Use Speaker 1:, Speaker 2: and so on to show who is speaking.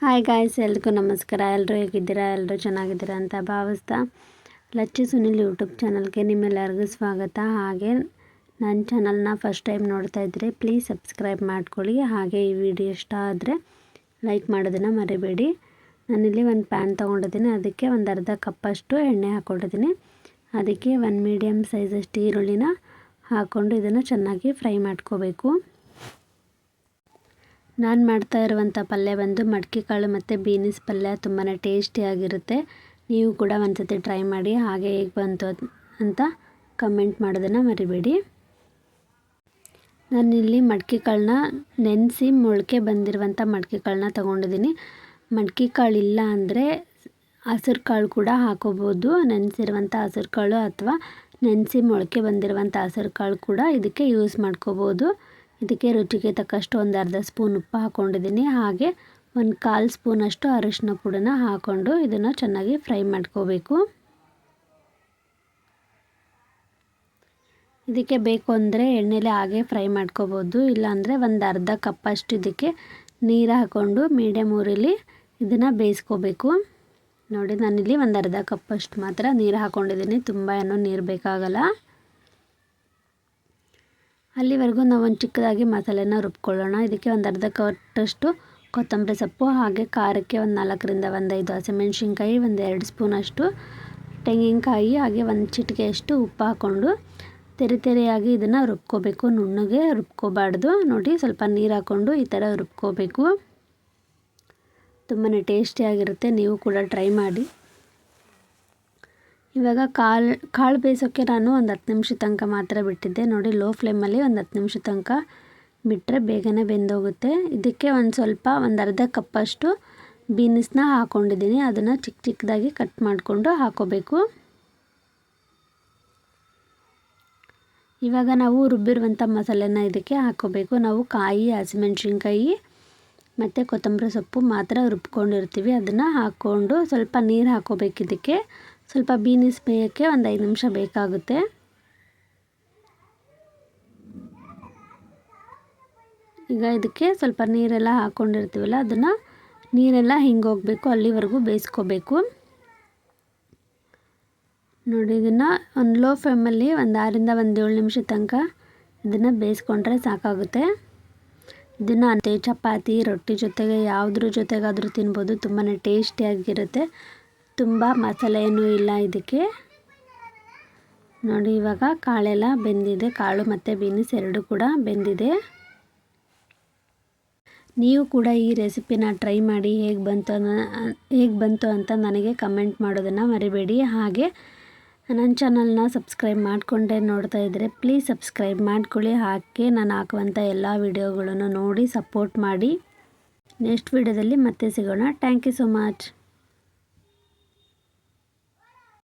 Speaker 1: Hi guys, ಎಲ್ರಿಗೂ ನಮಸ್ಕಾರ. ಎಲ್ಲರೂ ಹೇಗಿದ್ದೀರಾ? ಎಲ್ಲರೂ ಚೆನ್ನಾಗಿದ್ದೀರಾ ಅಂತ ಭಾವಿಸ್ತಾ ಲಚ್ಚಿ ಸುನಿಲ್ ಯೂಟ್ಯೂಬ್ ಚಾನಲ್ಗೆ ನಿಮ್ಮೆಲ್ಲರಿಗೂ ಸ್ವಾಗತ. ಹಾಗೆ ನನ್ನ ಚಾನಲ್ನ ಫಸ್ಟ್ ಟೈಮ್ ನೋಡ್ತಾ ಇದ್ದರೆ ಪ್ಲೀಸ್ ಸಬ್ಸ್ಕ್ರೈಬ್ ಮಾಡ್ಕೊಳ್ಳಿ. ಹಾಗೆ ಈ ವಿಡಿಯೋ ಇಷ್ಟ ಆದರೆ ಲೈಕ್ ಮಾಡೋದನ್ನು ಮರಿಬೇಡಿ. ನಾನಿಲ್ಲಿ ಒಂದು ಪ್ಯಾನ್ ತೊಗೊಂಡಿದ್ದೀನಿ, ಅದಕ್ಕೆ ಒಂದು ಅರ್ಧ ಕಪ್ಪಷ್ಟು ಎಣ್ಣೆ ಹಾಕ್ಕೊಂಡಿದ್ದೀನಿ. ಅದಕ್ಕೆ ಒಂದು ಮೀಡಿಯಮ್ ಸೈಜಷ್ಟು ಈರುಳ್ಳಿನ ಹಾಕ್ಕೊಂಡು ಇದನ್ನು ಚೆನ್ನಾಗಿ ಫ್ರೈ ಮಾಡ್ಕೋಬೇಕು. ನಾನು ಮಾಡ್ತಾ ಇರುವಂಥ ಪಲ್ಯ ಬಂದು ಮಡಕೆ ಕಾಳು ಮತ್ತು ಬೀನ್ಸ್ ಪಲ್ಯ ತುಂಬಾ ಟೇಸ್ಟಿಯಾಗಿರುತ್ತೆ. ನೀವು ಕೂಡ ಒಂದು ಸತಿ ಟ್ರೈ ಮಾಡಿ. ಹಾಗೆ ಹೇಗೆ ಬಂತು ಅಂತ ಕಮೆಂಟ್ ಮಾಡೋದನ್ನು ಮರಿಬೇಡಿ. ನಾನಿಲ್ಲಿ ಮಡಕೆ ಕಾಳನ್ನ ನೆನೆಸಿ ಮೊಳಕೆ ಬಂದಿರುವಂಥ ಮಡಕೆ ಕಾಳನ್ನ ತೊಗೊಂಡಿದ್ದೀನಿ. ಮಡಕೆ ಕಾಳು ಇಲ್ಲ ಅಂದರೆ ಹಸಿರು ಕಾಳು ಕೂಡ ಹಾಕೋಬೋದು. ನೆನೆಸಿರುವಂಥ ಹಸಿರು ಕಾಳು ಅಥವಾ ನೆನೆಸಿ ಮೊಳಕೆ ಬಂದಿರುವಂಥ ಹಸಿರು ಕಾಳು ಕೂಡ ಇದಕ್ಕೆ ಯೂಸ್ ಮಾಡ್ಕೋಬೋದು. ಇದಕ್ಕೆ ರುಚಿಗೆ ತಕ್ಕಷ್ಟು ಒಂದು ಅರ್ಧ ಸ್ಪೂನ್ ಉಪ್ಪು ಹಾಕ್ಕೊಂಡಿದ್ದೀನಿ. ಹಾಗೆ ಒಂದು 1/4 ಸ್ಪೂನಷ್ಟು ಅರಿಶಿನ ಪುಡಿನ ಹಾಕ್ಕೊಂಡು ಇದನ್ನು ಚೆನ್ನಾಗಿ ಫ್ರೈ ಮಾಡ್ಕೋಬೇಕು. ಇದಕ್ಕೆ ಬೇಕು ಅಂದರೆ ಎಣ್ಣೆಲೆ ಹಾಗೆ ಫ್ರೈ ಮಾಡ್ಕೋಬೋದು. ಇಲ್ಲಾಂದರೆ ಒಂದು ಅರ್ಧ ಕಪ್ಪಷ್ಟು ಇದಕ್ಕೆ ನೀರು ಹಾಕ್ಕೊಂಡು ಮೀಡಿಯಮ್ ಊರಲ್ಲಿ ಇದನ್ನು ಬೇಯಿಸ್ಕೋಬೇಕು. ನೋಡಿ, ನಾನಿಲ್ಲಿ ಒಂದು ಅರ್ಧ ಕಪ್ಪಷ್ಟು ಮಾತ್ರ ನೀರು ಹಾಕ್ಕೊಂಡಿದ್ದೀನಿ, ತುಂಬ ಏನೋ ನೀರು ಬೇಕಾಗಲ್ಲ. ಅಲ್ಲಿವರೆಗೂ ನಾವು ಒಂದು ಚಿಕ್ಕದಾಗಿ ಮಸಾಲೆನ ರುಬ್ಕೊಳ್ಳೋಣ. ಇದಕ್ಕೆ ಒಂದು ಅರ್ಧ ಕಪ್ಪಷ್ಟು ಕೊತ್ತಂಬರಿ ಸೊಪ್ಪು, ಹಾಗೆ ಖಾರಕ್ಕೆ ಒಂದು 4ರಿಂದ 5 ಹಸಿಮೆಣ್ಸಿನ್ಕಾಯಿ, ಒಂದು 2 ಸ್ಪೂನಷ್ಟು ತೆಂಗಿನಕಾಯಿ, ಹಾಗೆ ಒಂದು ಚಿಟಿಕೆಯಷ್ಟು ಉಪ್ಪು ಹಾಕ್ಕೊಂಡು ತೆರೆಯಾಗಿ ಇದನ್ನು ರುಬ್ಕೋಬೇಕು. ನುಣ್ಣಗೆ ರುಬ್ಕೋಬಾರ್ದು. ನೋಡಿ, ಸ್ವಲ್ಪ ನೀರು ಹಾಕ್ಕೊಂಡು ಈ ಥರ ರುಬ್ಕೋಬೇಕು. ತುಂಬಾ ಟೇಸ್ಟಿಯಾಗಿರುತ್ತೆ. ನೀವು ಕೂಡ ಟ್ರೈ ಮಾಡಿ. ಇವಾಗ ಕಾಳು ಬೇಯಿಸೋಕ್ಕೆ ನಾನು ಒಂದು 10 ನಿಮಿಷ ತನಕ ಮಾತ್ರ ಬಿಟ್ಟಿದ್ದೆ. ನೋಡಿ, ಲೋ ಫ್ಲೇಮಲ್ಲಿ ಒಂದು 10 ನಿಮಿಷ ತನಕ ಬಿಟ್ಟರೆ ಬೇಗನೆ ಬೆಂದೋಗುತ್ತೆ. ಇದಕ್ಕೆ ಒಂದು ಅರ್ಧ ಕಪ್ಪಷ್ಟು ಬೀನ್ಸ್ನ ಹಾಕ್ಕೊಂಡಿದ್ದೀನಿ. ಅದನ್ನು ಚಿಕ್ಕದಾಗಿ ಕಟ್ ಮಾಡಿಕೊಂಡು ಹಾಕೋಬೇಕು. ಇವಾಗ ನಾವು ರುಬ್ಬಿರುವಂಥ ಮಸಾಲೆನ ಇದಕ್ಕೆ ಹಾಕೋಬೇಕು. ನಾವು ಕಾಯಿ, ಹಸಿಮೆಣ್ಸಿನ್ಕಾಯಿ ಮತ್ತು ಕೊತ್ತಂಬರಿ ಸೊಪ್ಪು ಮಾತ್ರ ರುಬ್ಕೊಂಡಿರ್ತೀವಿ. ಅದನ್ನು ಹಾಕ್ಕೊಂಡು ಸ್ವಲ್ಪ ನೀರು ಹಾಕೋಬೇಕು. ಇದಕ್ಕೆ ಸ್ವಲ್ಪ ಬೀನ್ಸ್ ಬೇಯೋಕ್ಕೆ ಒಂದು 5 ನಿಮಿಷ ಬೇಕಾಗುತ್ತೆ. ಈಗ ಇದಕ್ಕೆ ಸ್ವಲ್ಪ ನೀರೆಲ್ಲ ಹಾಕ್ಕೊಂಡಿರ್ತೀವಲ್ಲ, ಅದನ್ನು ನೀರೆಲ್ಲ ಹಿಂಗೋಗಬೇಕು, ಅಲ್ಲಿವರೆಗೂ ಬೇಯಿಸ್ಕೋಬೇಕು. ನೋಡಿ, ಇದನ್ನು ಒಂದು ಲೋ ಫ್ಲೇಮಲ್ಲಿ ಒಂದು 6ರಿಂದ 7 ನಿಮಿಷ ತನಕ ಇದನ್ನು ಬೇಯಿಸ್ಕೊಂಡ್ರೆ ಸಾಕಾಗುತ್ತೆ. ಇದನ್ನು ಚಪಾತಿ, ರೊಟ್ಟಿ ಜೊತೆಗೆ ಯಾವುದ್ರ ಜೊತೆಗಾದರೂ ತಿನ್ಬೋದು. ತುಂಬಾ ಟೇಸ್ಟಿಯಾಗಿರುತ್ತೆ. ತುಂಬ ಮಸಾಲೆ ಏನೂ ಇಲ್ಲ ಇದಕ್ಕೆ. ನೋಡಿ, ಇವಾಗ ಕಾಳೆಲ್ಲ ಬೆಂದಿದೆ. ಕಾಳು ಮತ್ತು ಬೀನ್ಸ್ ಎರಡೂ ಕೂಡ ಬೆಂದಿದೆ. ನೀವು ಕೂಡ ಈ ರೆಸಿಪಿನ ಟ್ರೈ ಮಾಡಿ. ಹೇಗೆ ಬಂತು ಅಂತ ನನಗೆ ಕಮೆಂಟ್ ಮಾಡೋದನ್ನು ಮರಿಬೇಡಿ. ಹಾಗೆ ನನ್ನ ಚಾನಲ್ನ ಸಬ್ಸ್ಕ್ರೈಬ್ ಮಾಡಿಕೊಂಡೆ ನೋಡ್ತಾ ಇದ್ದರೆ ಪ್ಲೀಸ್ ಸಬ್ಸ್ಕ್ರೈಬ್ ಮಾಡ್ಕೊಳ್ಳಿ. ಹಾಗೆ ನಾನು ಹಾಕುವಂಥ ಎಲ್ಲ ವಿಡಿಯೋಗಳನ್ನು ನೋಡಿ ಸಪೋರ್ಟ್ ಮಾಡಿ. ನೆಕ್ಸ್ಟ್ ವಿಡಿಯೋದಲ್ಲಿ ಮತ್ತೆ ಸಿಗೋಣ. Thank you so much.